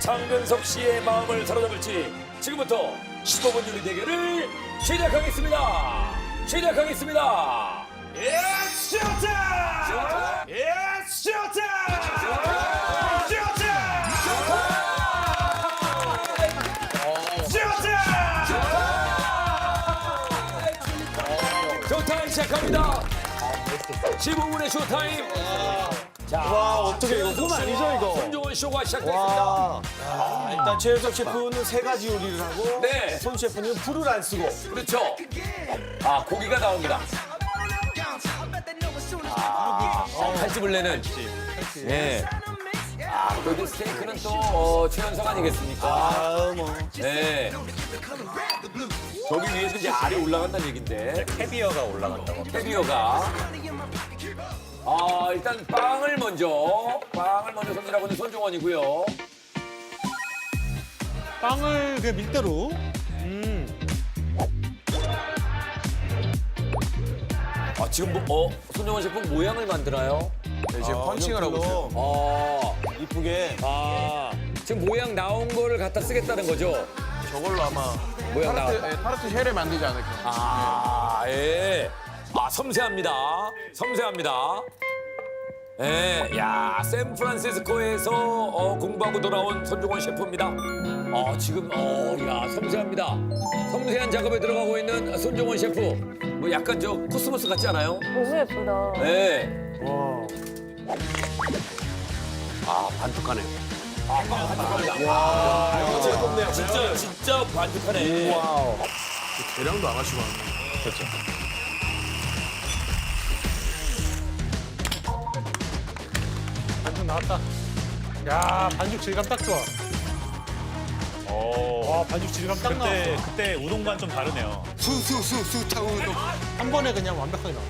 장근석 씨의 마음을 사로잡을지 지금부터 15분 요리 대결을 시작하겠습니다. It's showtime! It's showtime! 쇼타임 시작합니다. 15분의 쇼타임. 자, 와, 어떻게 이거 꿈 아니죠, 이거? 손종원 쇼가 시작됐습니다. 일단 최현석 셰프는 세 가지 요리를 하고 네. 손 셰프는 불을 안 쓰고. 그렇죠. 아, 고기가 나옵니다. 칼집을 내는. 네. 아, 여기 스테이크는 또 최연석 아니겠습니까? 아, 뭐. 네. 저기 위에서 이제 알이 올라간다는 얘긴데. 캐비어가 올라간다고 합니다. 캐비어가. 일단 빵을 먼저 손질하고 있는 손종원이고요. 빵을 그 밀대로. 지금 손종원 셰프 모양을 만드나요? 네, 지금 펀칭을 하고 있어요. 이쁘게. 지금 모양 나온 거를 갖다 쓰겠다는 거죠? 저걸로 아마 모양 나온. 타르트 쉘을 만들지 않을까. 예. 섬세합니다. 예, 야, 샌프란시스코에서 공부하고 돌아온 손종원 셰프입니다. 지금, 야, 섬세합니다. 섬세한 작업에 들어가고 있는 손종원 셰프. 뭐 약간 저 코스모스 같지 않아요? 너무 예쁘다. 네. 반tuk하네. 반죽합니다. 와, 진짜 반죽하네. 계량도 안 하시고 하는. 그렇죠. 반죽 나왔다. 야, 반죽 질감 딱 좋아. 와, 반죽 질감 딱 나왔어. 그때 우동과는 좀 다르네요. 수 타고 또. 한 번에 그냥 완벽하게 나와.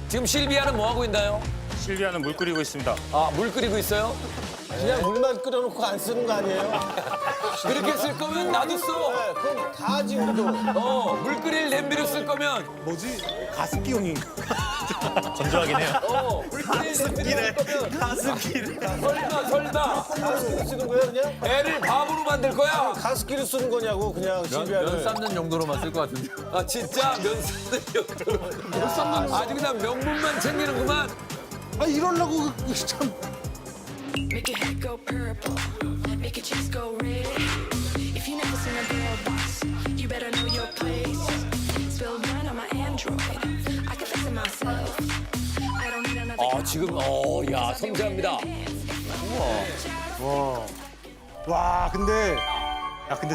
지금 실비아는 뭐 하고 있나요? 실비아는 물 끓이고 있습니다. 물 끓이고 있어요? 그냥 물만 끓여놓고 안 쓰는 거 아니에요? 그렇게 쓸 거면 나도 써. 네, 그럼 다 하지, 우리도. 물 끓일 냄비를 쓸 거면 뭐지? 가습기용인가? 건조하긴 해요. 물 끓일 냄비를 쓸 거면 가습기를. 설마 가습기를 쓰는 거예요, 그냥? 애를 밥으로 만들 거야? 가습기를 쓰는 거냐고, 그냥 실비아를. 삶는 용도로만 쓸 것 같은데. 진짜 면 삶는 용도로. 아주 그냥 명분만 챙기는구만. 이러려고 참. Make your head go purple, make your cheeks go red. If you never seen a girl boss, you better know your place. Spill wine on my Android, I can fix it myself. I don't need another. 지금 야 섬세합니다. 와, 근데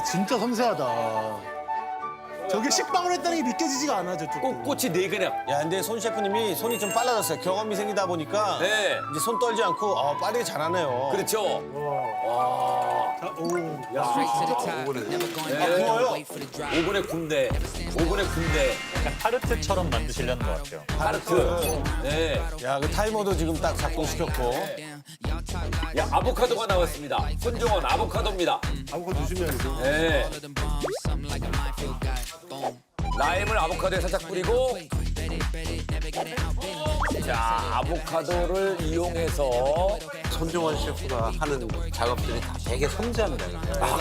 진짜 섬세하다. 저게 식빵을 했다는 게 믿겨지지가 않아, 저쪽. 꽃이 네 개냐? 야, 근데 손 셰프님이 손이 좀 빨라졌어요. 경험이 생기다 보니까. 네. 이제 손 떨지 않고 빠르게 잘하네요. 그렇죠. 구워요? 오븐에 군대. 약간 타르트처럼 만드시려는 것 같아요. 타르트. 네. 야, 그 타이머도 지금 딱 작동시켰고. 야, 아보카도가 나왔습니다. 손종원 아보카도입니다. 아무것도 조심해야겠어. 네. 라임을 아보카도에 살짝 뿌리고, 자, 아보카도를 이용해서. 손종원 셰프가 하는 작업들이 다 되게 섬세합니다.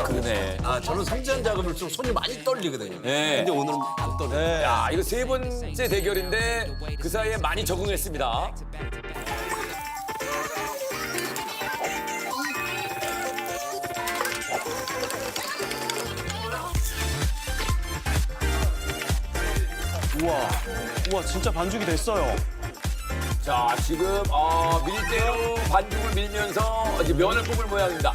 그러네. 저는 섬세한 작업을 좀 손이 많이 떨리거든요. 네. 근데 오늘은 안 떨려요. 야, 이거 세 번째 대결인데 그 사이에 많이 적응했습니다. 우와, 진짜 반죽이 됐어요. 자, 지금 밀대로 반죽을 밀면서 이제 면을 뽑을 모양입니다.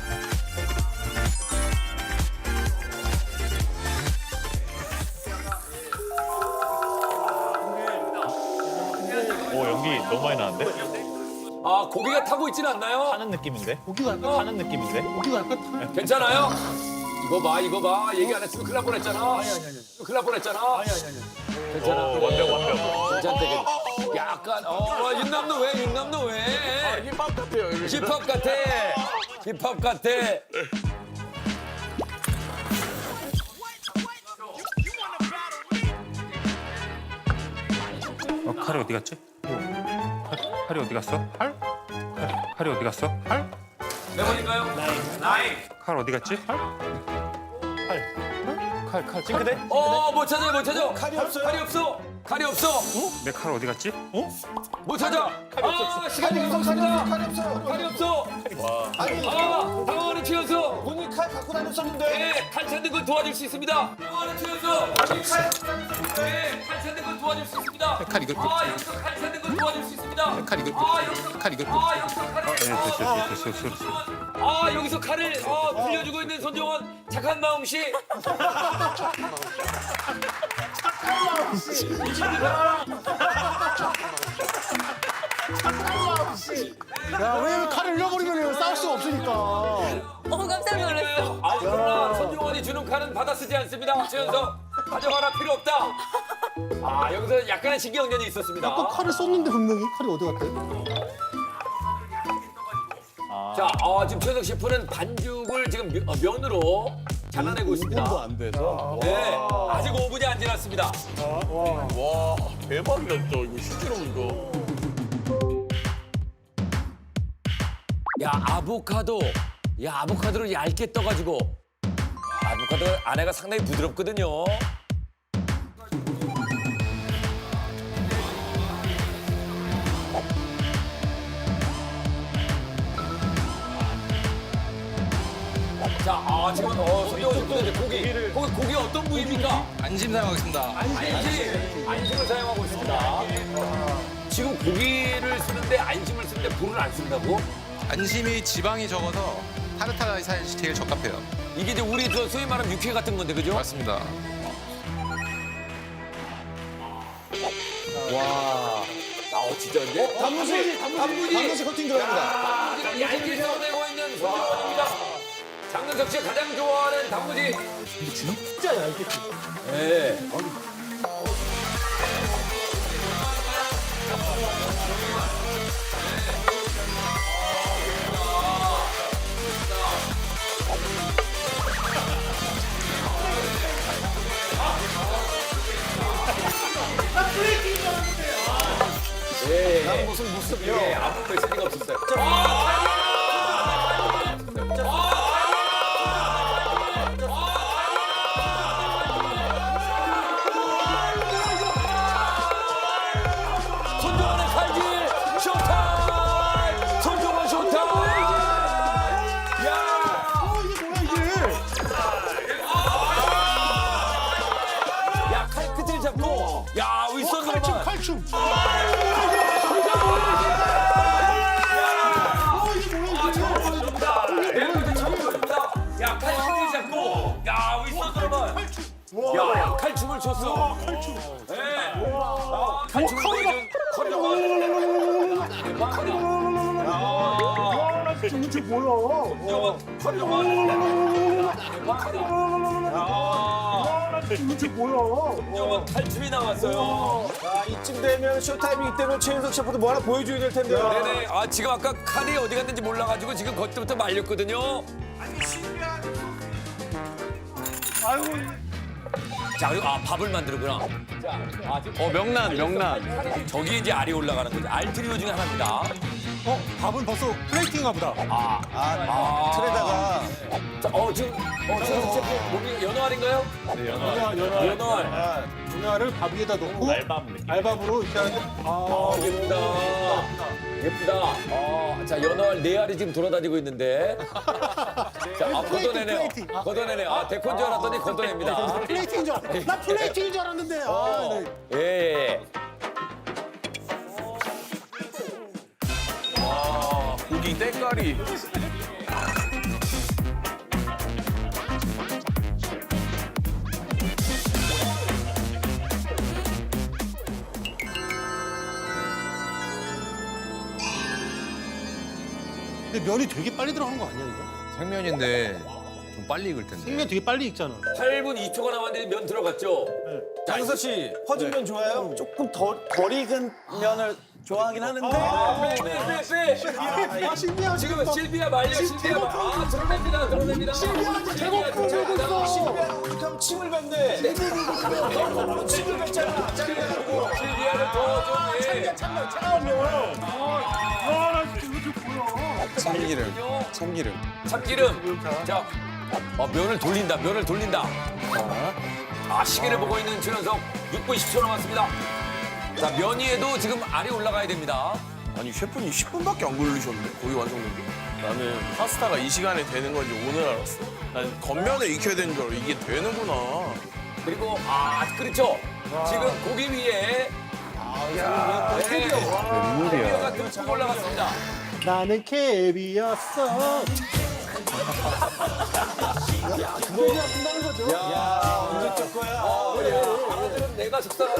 오, 연기 너무 많이 나는데? 고기가 타고 있진 않나요? 타는 느낌인데? 고기가 약간 타는 느낌인데? 고기가 약간 타. 괜찮아요? 이거 봐. 얘기 안 했으면 큰일 날 뻔했잖아. 큰일 날 뻔했잖아. 괜찮아. 완벽. 괜찮대. 약간, 윤남도 왜? 힙합 같아요. 힙합 같아. 칼이 어디 갔지? 칼이 어디 갔어? 칼이 어디 갔어? 칼? 몇 번인가요? 나인. 칼 어디 갔지? 칼 싱크대? 못 찾아요, 못 찾아. 칼이 없어요? 칼이 없어. 칼이 없어. 내 칼 어디 갔지? 못 찾아. 시간이 없습니다. 칼이 없어요. 칼이 없어. 아니, 당황하는 튀어서. 본인 칼 갖고 다녔었는데. 네, 칼 찾는 건 도와줄 수 있습니다. 당황하는 튀어서. 칼 찾는 건 도와줄 수 있습니다. 칼 이거 여기서 칼 찾는 건 도와줄 수 있습니다. 칼 이거 여기서 칼 이거 여기서 칼을. 여기서 칼을 빌려주고 있는 손정원 착한 마음 씨. 야, 왜냐면 칼을 잃어버리면 싸울 수가 없으니까. 깜짝 놀랐어. 그러나 손정원이 주는 칼은 받아 쓰지 않습니다. 최연석 가져가라 필요 없다. 여기서 약간의 신경전이 있었습니다. 또 칼을 쏟는데 분명히 칼이 어디 갔대? 자, 지금 최연석 셰프는 반죽을 지금 면으로 잘라내고 있습니다. 5분도 안 돼서. 네, 아직 5분이 안 지났습니다. 와, 대박이었죠. 이거 실제로 이거. 아보카도를 얇게 떠가지고 아보카도 안에가 상당히 부드럽거든요. 자, 지금 손정원 셰프는 이제 고기 어떤 부위입니까? 안심 사용하겠습니다. 안심을 사용하고 있습니다. 지금 고기를 쓰는데 안심을 쓰는데 불을 안 쓴다고? 안심이 지방이 적어서 타르타가 사실 제일 적합해요. 이게 이제 우리 소위 말하는 육회 같은 건데, 그죠? 맞습니다. 진짜 근데? 단무지 커팅 들어갑니다. 단무지를 얇게 썰어내고 있는 손정원입니다. 장근석 씨가 가장 좋아하는 단무지. 진짜 얇겠지. 네. 난 무슨 모습이요? 아무 메시지가 없었어요. 손정원의 칼질 쇼타임! 손정원 쇼타임! 칼 끝을 잡고 윗손으로만 칼춤. 칼 힘을 잡고 윗손으로만 칼춤을 췄어. 칼춤. 칼춤을 보여준 커리어만. 이게 뭐야? 이게 뭐야? 칼춤이 나왔어요. 이쯤 되면 쇼타임이기 때문에 최윤석 셰프도 뭐 하나 보여줘야 될 텐데요. 네네. 지금 아까 칼이 어디 갔는지 몰라가지고 지금 그때부터 말렸거든요. 자, 그리고 밥을 만들구나. 자, 지금 명란. 저기 이제 알이 올라가는 거죠. 알 트리오 중에 하나입니다. 밥은 벌써 플레이팅인가 보다. 틀에다가. 자, 지금 최현석 셰프 몸이 연어알인가요? 네, 연어알. 분야를 밥 위에다 놓고 알밥으로 이렇게 하는데 예쁘다. 자, 연어알 4알이 지금 돌아다니고 있는데. 자, 걷어내네요. 플레이팅. 걷어내네. 데코인 줄 알았더니 걷어냅니다. 플레이팅인 줄 알았어. 나 플레이팅인 줄 알았는데. 네. 예. 고기 때깔이. 근데 면이 되게 빨리 들어가는 거 아니야 이거? 생면인데 좀 빨리 익을 텐데. 생면 되게 빨리 익잖아. 8분 2초가 남았는데 면 들어갔죠? 장석 씨, 퍼진 면 좋아요? 조금 덜 익은 면을 좋아하긴 하는데. 빼. 신기하다. 지금 실비아 말려, 실비아 말. 드러냅니다. 제법 보고 있어. 그럼 침을 뱉네. 침을 뱉잖아. 실비아를 참기름. 자, 면을 돌린다. 면을 돌린다. 시계를 보고 있는 최현석 6분 10초 남았습니다. 자, 면 위에도 지금 알이 올라가야 됩니다. 아니 셰프님 10분밖에 안 걸리셨는데 거의 완성되기? 나는 파스타가 이 시간에 되는 건지 오늘 알았어. 난 겉면을 익혀야 되는 줄 알고 이게 되는구나. 그리고 그렇죠. 지금 고기 위에 캐비어가 듬뿍 올라갔습니다. 나는 캡이었어. 언제 뜰 거야? 하나들은 내가 식사를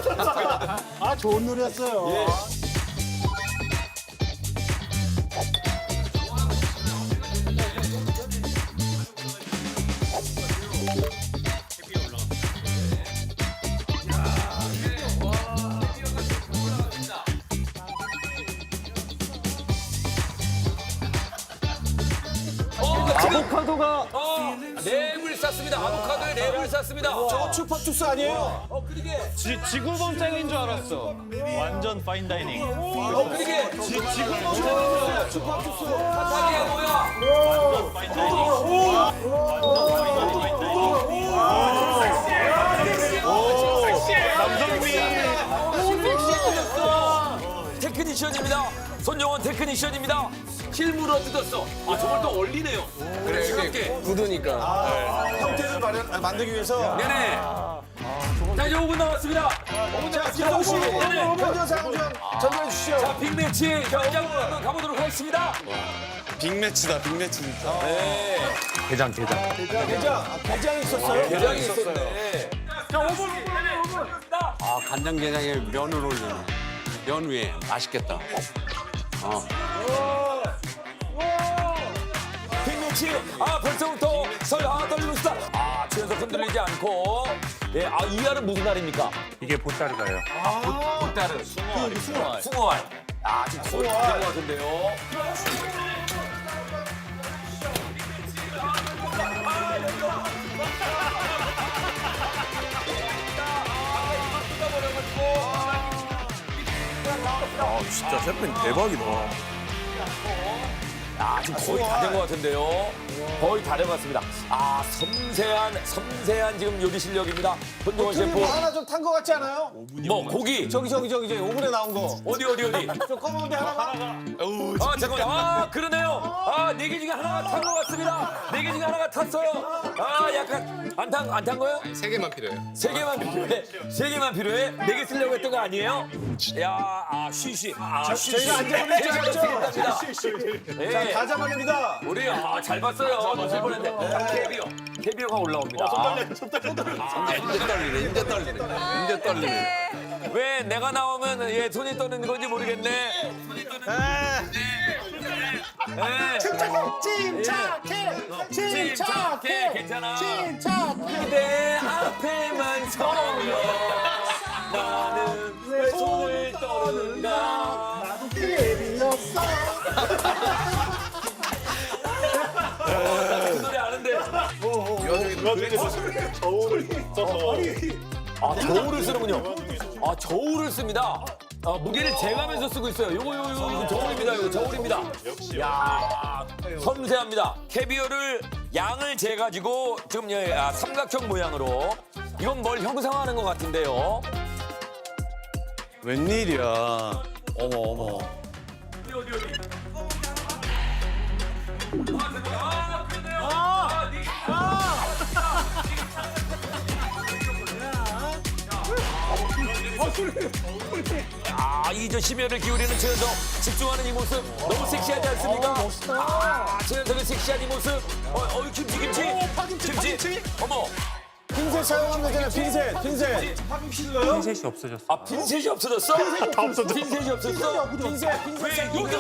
아, 좋은 노래였어요. 아보카도가 랩을 쌌습니다. 아보카도에 랩을 쌌습니다. 저거 추파추스 아니에요? 그러게. 지구본장인 줄 알았어. 완전 파인 다이닝. 그러게. 추파추스. 사타기야 뭐야? 파인 다이닝. 테크니션입니다. 손정원 테크니션입니다. 실물로 뜯었어. 저걸 또 얼리네요. 그래, 이렇게. 형태를 만들기 위해서. 네네. 자, 이제 5분 남았습니다. 자, 기동 씨, 현장 상황 좀 전달해 주시죠. 자, 빅매치 현장으로 한번 가보도록 하겠습니다. 빅매치다 빅매치 진짜. 네. 게장. 게장이 있었어요. 대장이 있었네. 자, 5분. 간장게장에 면을 올리네. 면 위에 맛있겠다. 빅매치. 벌써부터 떨리고 있다. 최현석 흔들리지 않고. 예, 이 알은 무슨 알입니까? 이게 보따리가요. 보따르. 숭어알. 숭어알. 지금 거의 다 된 것 같은데요. 진짜 셰프님 대박이다. 지금 거의 다 된 것 같은데요. 거의 다 된 것 같습니다. 섬세한 지금 요리 실력입니다. 손정원 셰프. 하나 좀 탄 거 같지 않아요? 뭐 고기. 저기 5분에 나온 거. 어디. 저 검은데 하나가. 잠깐만. 그러네요. 4개 중에 하나가 탄 것 같습니다. 4개 중에 하나가 탔어요. 약간 안 탄 거예요? 3개만 필요해요. 3개만 필요해. 3개만 필요해? 4개 쓰려고 했던 거 아니에요? 쉬쉬. 저희가 앉아보는 줄 알았죠? 자, 예. 가자말입니다. 우리 잘 봤어요. 놓칠 뻔했는데. 캐비어가 올라옵니다. 인제 떨리네. 왜 내가 나오면 손이 떠는 건지 모르겠네. 침착해. 괜찮아. 그대 앞에만 서면 나는 왜 손을 떠는가. 나도 캡이었어. 그 노래 아는데. 저울을 쓰는군요. 저울을 씁니다. 무게를 재가면서 쓰고 있어요. 이거 저울입니다. 이거 저울입니다. 야, 섬세합니다. 캐비어를 양을 재가지고 지금 삼각형 모양으로 이건 뭘 형상화하는 것 같은데요. 웬일이야. 어머. 어디. 이저 심혈을 기울이는 최현석 집중하는 이 모습 너무 섹시하지 않습니까? 멋있다. 최현석의 섹시한 이 모습. 김치. 어머. 핀셋 사용하면 되잖아요. 핀셋. 흰셋이 없어졌어. 핀셋이 없어졌어? 다 없어졌어. 핀셋이 없어졌어? 핀셋. 여기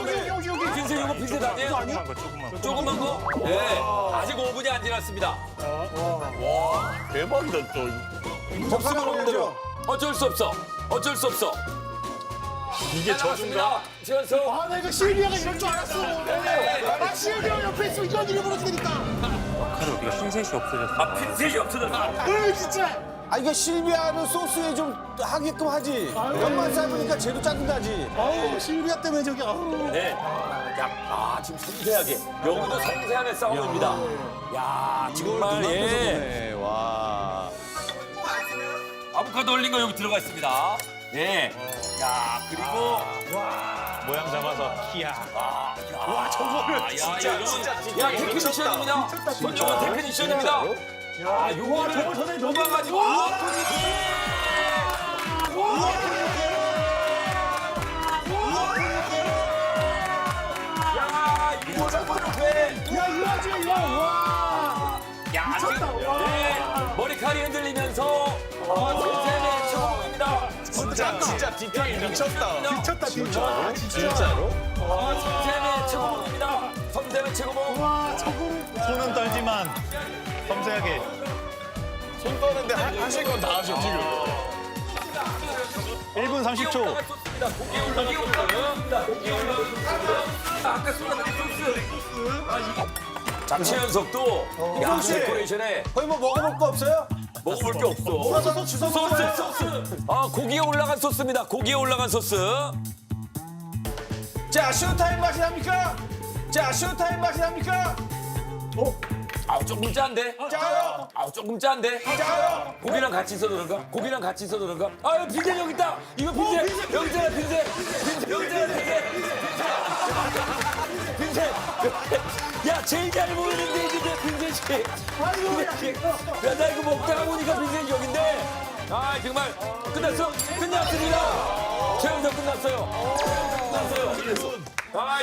핀셋 이거 핀셋 아니에요? 조그만 거, 조그만 거. 조그만 거? 네. 아직 5분이 안 지났습니다. 대박이다 또. 접시만 오면 되죠. 어쩔 수 없어. 이게 저준가? 최현석. 내가 실비아가 이럴 줄 알았어. 나 실비아 옆에 있으면 이런 일이 벌어지니까. 칼이 어디가 흰셋이 없어졌어. 핀셋이 없어졌어. 진짜. 아 이거 실비아를 소스에 좀 하게끔 하지. 면만 삶으니까 쟤도 짜증나지. 아우 실비아 때문에 저기 아우. 네. 지금 섬세하게 여기도 섬세함의 싸움입니다. 야 정말 예. 와. 아보카도 올린 거 여기 들어가 있습니다. 예. 야 그리고 모양 잡아서 키야. 와 저거를 진짜 테크니션입니다. 손정은 테크니션입니다. 야 요거를 저거 전에 넘어가지고 야 이거 잡아놓고 야 이거 하지 이거. 와. 야 지금 네, 머리칼이 흔들리면서 선생님의 최고봉입니다. 진짜 디테일 미쳤다. 미쳤다 진짜. 진짜로? 선생님의 최고봉입니다. 선생님의 최고봉. 와 저거를. 손은 떨지만 섬세하게. 손 떠는데 하실 건 다 하셔 지금. 1분 30초. 고기 올라갑니다. 고기 올라갑니다. 아까 쏟아진 소스. 자, 최현석도 야, 데코레이션에 거의 뭐 먹어볼 거 없어요? 먹어볼 게 없어. 소스. 고기에 올라간 소스입니다. 고기에 올라간 소스. 자 쇼타임 맛이 납니까? 자 쇼타임 맛이 납니까? 조금 짠데? 짜요. 조금 짠데? 짜요. 고기랑 같이 있어도 그런가? 고기랑 같이 있어도 그런가? 이거 빈대 여기 있다. 이거 빈대. 여기 있잖아, 빈대. 여기 있잖아, 빈대. 야, 제일 잘 보이는데 이제 내 빈대 씨. 야, 나 이거 먹다가 보니까 빈대 여긴데. 정말 끝났어? 끝났습니다. 최연석 끝났어요.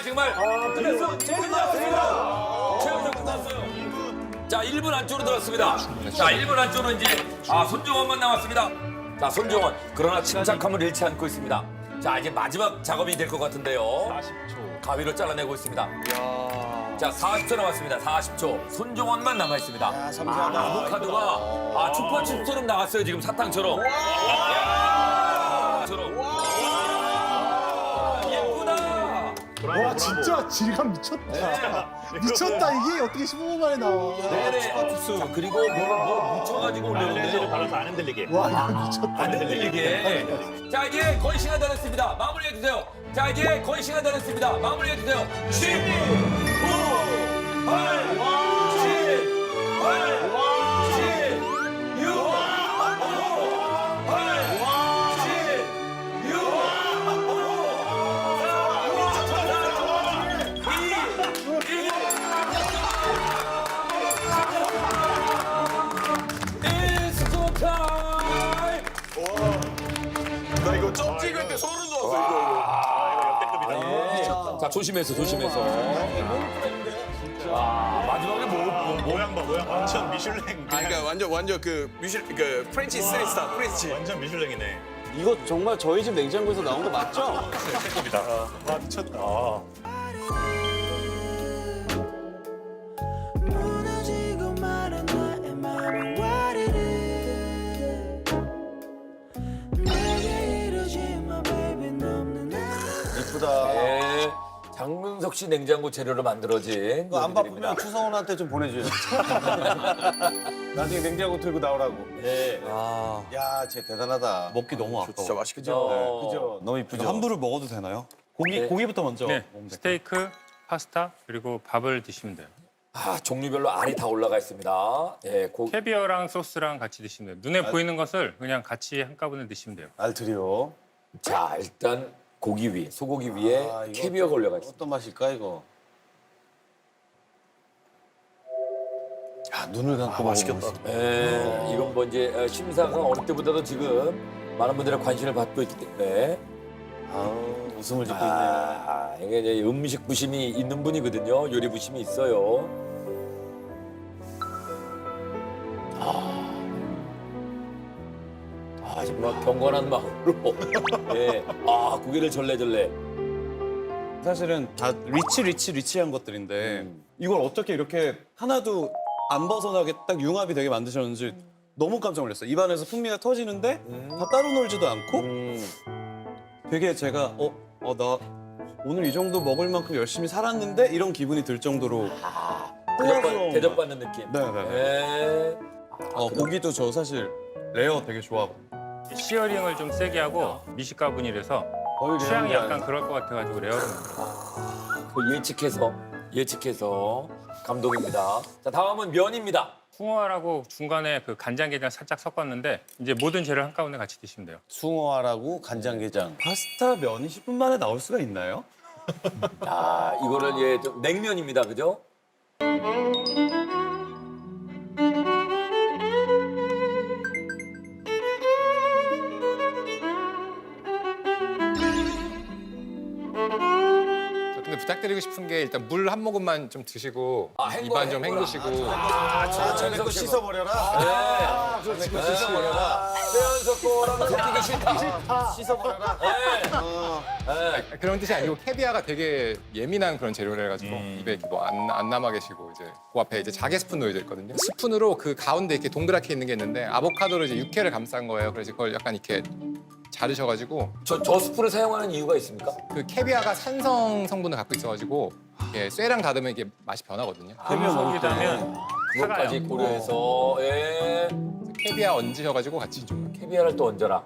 정말 끝났어? 끝났습니다. 최연석 끝났어요. 자, 1분 안쪽으로 들었습니다. 자, 1분 안쪽으로 이제 손정원만 남았습니다. 자, 손정원. 그러나 침착함을 잃지 않고 있습니다. 자, 이제 마지막 작업이 될 것 같은데요. 40초. 가위로 잘라내고 있습니다. 자, 40초 남았습니다. 40초. 손정원만 남아 있습니다. 야, 섬세하다. 아보카도가 초파칩처럼 나갔어요. 지금 사탕처럼. 예쁘다. 와 진짜 질감 미쳤다. 미쳤다 이게 어떻게 15분 만에 나와. 네네. 자, 그리고 뭘 묻혀가지고 올렸는데요. 발라서 안 흔들리게. 와 이거 미쳤다. 안 흔들리게. 자, 이제 거의 시간 다 됐습니다. 마무리해주세요. 자, 이제 거의 시간 다 됐습니다. 마무리해주세요. 10, 9, 8, 7, 8, 7, 6, 5, 8, 7, 6, 4, 3, 2, 1. It's go time! 나 이거 점 찍을 때 소름 돋았어 이거. 자, 조심해서. 마지막에 모양 봐, 모양 완전 미슐랭. 그러니까 완전 그 그 프렌치 스타일 프렌치. 완전 미슐랭이네. 이거 정말 저희 집 냉장고에서 나온 거 맞죠? 최고입니다. 와 미쳤다. 무너지고 말아 나의 맘은 what it is 내게 이루어진 my baby 넘는 이쁘다. 네, 장문석 씨 냉장고 재료로 만들어진 이거 안 요리들입니다. 바쁘면 추성훈한테 좀 보내줘요. 나중에 냉장고 들고 나오라고. 네. 야, 쟤 대단하다. 먹기 너무 아까워. 진짜 맛있겠죠. 그죠? 너무 이쁘죠? 함부로 먹어도 되나요? 네. 고기부터 먼저. 네, 먹으면 될까요? 스테이크, 파스타 그리고 밥을 드시면 돼요. 종류별로 알이 다 올라가 있습니다. 예, 캐비어랑 소스랑 같이 드시면 돼요. 눈에 보이는 것을 그냥 같이 한꺼번에 드시면 돼요. 알트리오. 자, 일단 고기 위에, 소고기 위에 이거 캐비어가 올라가 있습니다. 어떤 맛일까, 이거? 야, 눈을 감고 맛있겠다. 예, 이건 뭐 이제 심사가 어느 때보다도 지금 많은 분들의 관심을 받고 있기 때문에 아우, 웃음을 짓고 있네요. 이게 이제 음식 부심이 있는 분이거든요. 요리 부심이 있어요. 정말 경건한 마음으로 예, 고기를 절레절레. 사실은 다 리치한 것들인데 이걸 어떻게 이렇게 하나도 안 벗어나게 딱 융합이 되게 만드셨는지 너무 깜짝 놀랐어요. 입안에서 풍미가 터지는데 다 따로 놀지도 않고 되게 제가 나 오늘 이 정도 먹을 만큼 열심히 살았는데 이런 기분이 들 정도로 대접받는 느낌. 네네. 예. 고기도 저 사실 레어 되게 좋아하고. 시어링을 좀 세게 하고 미식가분이라서 취향이 약간 그럴 것 같아가지고 레어를 만들었어요. 그 예측해서 감독입니다. 자, 다음은 면입니다. 숭어알하고 중간에 그 간장게장 살짝 섞었는데 이제 모든 재료를 한꺼번에 같이 드시면 돼요. 숭어알하고 간장게장. 파스타 면이 10분 만에 나올 수가 있나요? 아, 이거를 좀 냉면입니다. 그죠? 근데 부탁드리고 싶은 게 일단 물 한 모금만 좀 드시고 입안 좀 헹구시고. 전에 거 씻어버려라. 그렇지. 씻어버려라. 세연석 거랑 섞이기 싫다. 씻어버려라. 그런 뜻이 아니고 캐비아가 되게 예민한 그런 재료라 해가지고 입에 뭐 안 남아 계시고 이제 그 앞에 이제 자개 스푼 놓여져 있거든요. 스푼으로 그 가운데 이렇게 동그랗게 있는 게 있는데 아보카도로 이제 육회를 감싼 거예요. 그래서 그걸 약간 이렇게 자르셔가지고 저 스프를 사용하는 이유가 있습니까? 그 캐비아가 산성 성분을 갖고 있어가지고 이렇게 쇠랑 닫으면 이게 맛이 변하거든요. 속이다면 그것까지 고려해서 캐비아 얹으셔가지고 같이 좀 캐비아를 또 얹어라.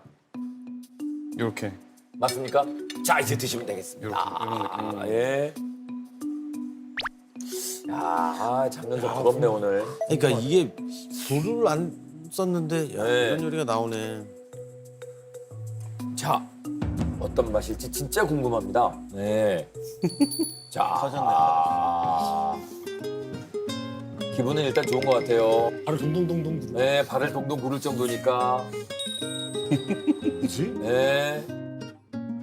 이렇게. 맞습니까? 자, 이제 드시면 되겠습니다. 이런 느낌. 예. 야, 장면서 부럽네 오늘. 그러니까 이게 불을 안 썼는데 야, 네. 이런 요리가 나오네. 자, 어떤 맛일지 진짜 궁금합니다. 네. 자, 기분은 일단 좋은 것 같아요. 바로 동동동동. 네, 발을 동동 구를 정도니까. 그렇지? 네.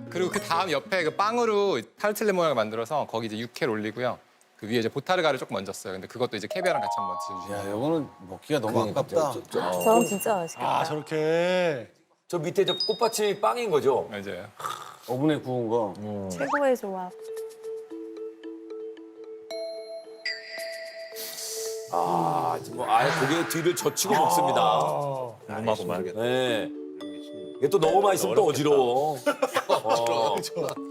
그리고 그 다음 옆에 그 빵으로 타르틀레 모양을 만들어서 거기 이제 육회를 올리고요. 그 위에 이제 보타르가를 조금 얹었어요. 근데 그것도 이제 캐비아랑 같이 한번 드셔주세요. 야, 이거는 먹기가 너무 아깝다. 저럼 진짜 맛있겠다. 아, 저렇게. 저 밑에 저 꽃받침이 빵인 거죠? 맞아요. 오븐에 구운 거. 최고의 조합. 아, 지금 아예 고개 뒤를 젖히고 먹습니다. 궁금하고만. 네. 이게 또 너무 맛있으면 또 어지러워.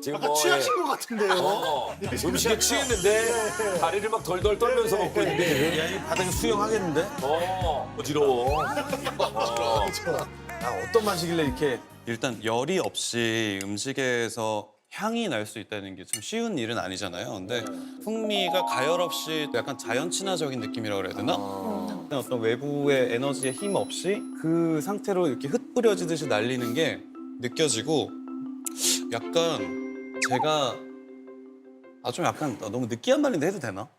지금 뭐 취하신 것 같은데요. 음식에 취했는데 다리를 막 덜덜 떨면서 먹고 있는데 야, 이 바닥에 수영하겠는데? 어지러워. 야, 어떤 맛이길래 이렇게 일단 열이 없이 음식에서 향이 날 수 있다는 게 참 쉬운 일은 아니잖아요. 근데 풍미가 가열 없이 약간 자연 친화적인 느낌이라고 그래야 되나? 어떤 외부의 에너지의 힘 없이 그 상태로 이렇게 흩뿌려지듯이 날리는 게 느껴지고 약간 제가 좀 약간 너무 느끼한 말인데 해도 되나?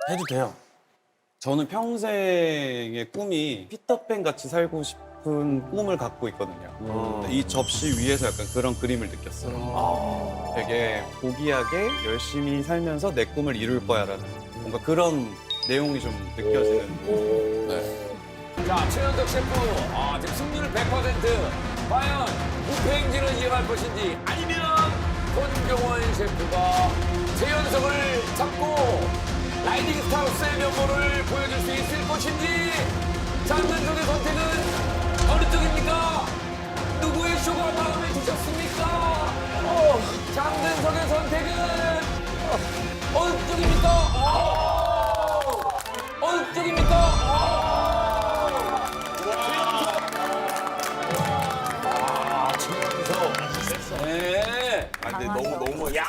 해도 돼요. 저는 평생의 꿈이 피터팬 같이 살고 싶은 꿈을 갖고 있거든요. 이 접시 위에서 약간 그런 그림을 느꼈어요. 되게 고귀하게 열심히 살면서 내 꿈을 이룰 거야라는 뭔가 그런 내용이 좀 느껴지는. 네. 자, 최현석 셰프, 지금 승률 100%. 과연 무패행진을 이어갈 것인지 아니면 손종원 셰프가 최현석을 잡고 라이딩 스타로서의 면모를 보여줄 수 있을 것인지 장근석의 선택은 어느 쪽입니까? 누구의 쇼가 마음에 드셨습니까? 장근석의 선택은 어느 쪽입니까? 어느 쪽입니까? 네. 근데 너무 야,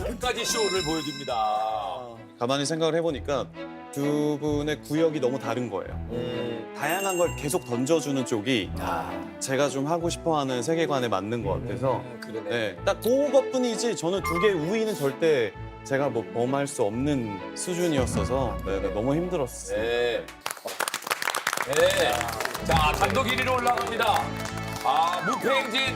끝까지 쇼를 보여줍니다. 가만히 생각을 해보니까 두 분의 구역이 너무 다른 거예요. 다양한 걸 계속 던져주는 쪽이 제가 좀 하고 싶어하는 세계관에 맞는 것 같아서 그러네. 네, 딱 그것뿐이지 저는 두 개 우위는 절대 제가 뭐 범할 수 없는 수준이었어서 너무 힘들었어요. 네. 네. 자, 단독 1위로 올라갑니다. 무패행진